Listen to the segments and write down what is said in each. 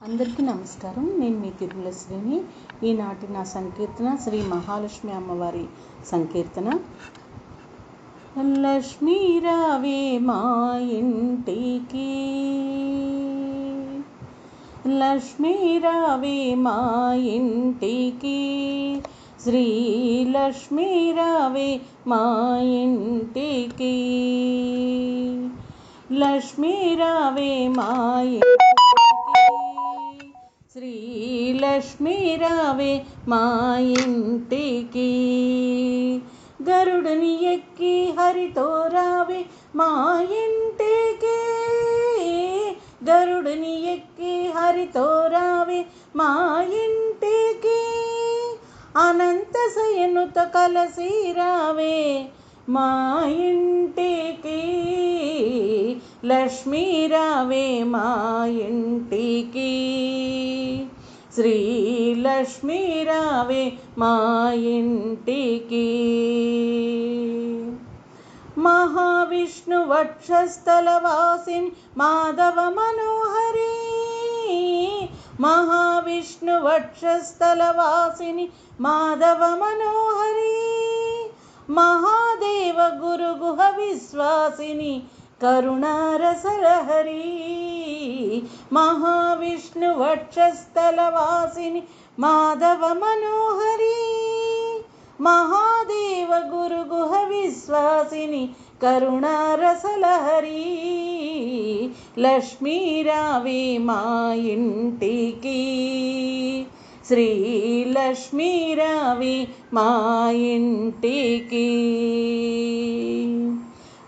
అందరికీ నమస్కారం. నేను మీ తిరుమల శ్రీని. ఈనాటి నా సంకీర్తన శ్రీ మహాలక్ష్మి అమ్మవారి సంకీర్తన. లక్ష్మీ రావే మా ఇంటికి, లక్ష్మీ రావే మా ఇంటికి, శ్రీ లక్ష్మీ రావే మా ఇంటికి, లక్ష్మీ రావే మా శ్రీ లక్ష్మీ రావే మా ఇంటికి, గరుడుని ఎక్కి హరితో రావే మా ఇంటికి, గరుడుని ఎక్కి హరితో రావే మా ఇంటికి, అనంత శయనుతో కలసి రావే మా ఇంటికి, లక్ష్మీ రావే మా ఇంటికి, శ్రీ లక్ష్మీ రావే మా ఇంటికి. మహావిష్ణు వక్షస్థల వాసిని మాధవ మనోహరి, మహావిష్ణు వక్షస్థల వాసిని మాధవ మనోహరి, మహాదేవ గురు గుహ విశ్వాసిని కరుణారసలహరి, మహావిష్ణు వక్షస్థల వాసిని మాధవ మనోహరి, మహాదేవ గురు గుహ విశ్వాసిని కరుణారసలహరి, లక్ష్మీ రావే మా ఇంటికి, శ్రీ లక్ష్మీ రావే మా ఇంటికి.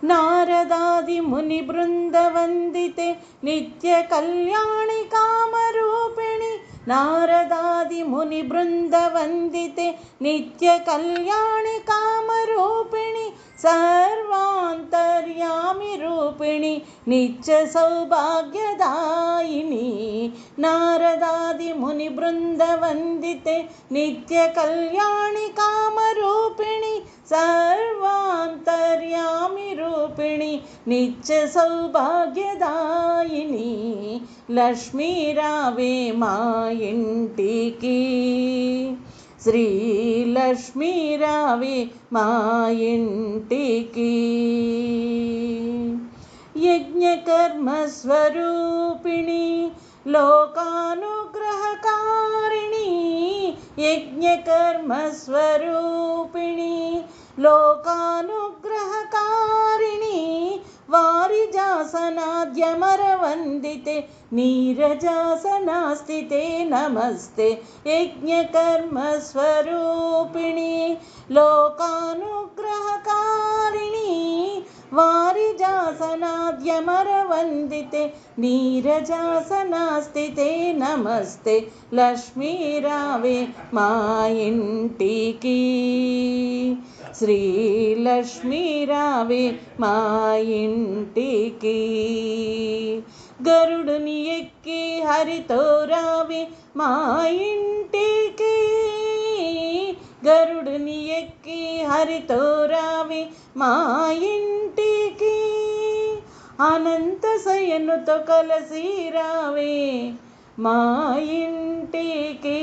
నారదాది ముని బృంద వందితే నిత్య కళ్యాణి కామరూపిణి, నారదాది ముని బృంద వందితే నిత్య కళ్యాణి కామరూపిణి, సర్వాంతర్యామి రూపిణి నిత్య సౌభాగ్యదాయిని, నారదాది ముని బృంద వందితే నిత్య కళ్యాణి కామరూపిణి, సర్వాంతర్యామి రూపిణి నిత్య సౌభాగ్యదాయిని, లక్ష్మీ రావే మా ఇంటికి, శ్రీ లక్ష్మీ రావే మా ఇంటికి. యజ్ఞకర్మ స్వరూపిణి లోకానుగ్రహకారిణి, యజ్ఞకర్మ స్వరూపిణి లోకానుగ్రహకారిణి, వారిజాసనాద్యమర వందితే నీరజాసనాస్థితే నమస్తే, యజ్ఞకర్మ స్వరూపిణి లోకానుగ్రహకారిణి, వారిజాసనాద్యమర వందితే నీరజాసనాస్థితే నమస్తే, లక్ష్మీ రావే మా ఇంటికి, శ్రీ లక్ష్మీ రావే మా ఇంటికి, గరుడుని ఎక్కి హరితో రావే మా ఇంటికి, గరుడుని ఎక్కి హరితో రావే మా ఇంటికి, అనంత శయనుతో కలసి రావే మా ఇంటికి,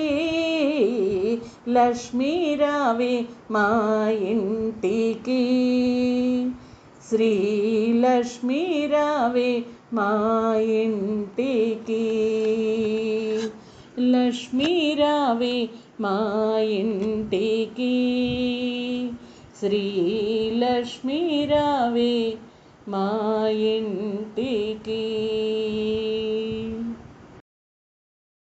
లక్ష్మీ రావే మా ఇంటికి, శ్రీ లక్ష్మీ రావే మా ఇంటికి, లక్ష్మీ రావే మా ఇంటికి, శ్రీ లక్ష్మీ రావే మా ఇంటికి.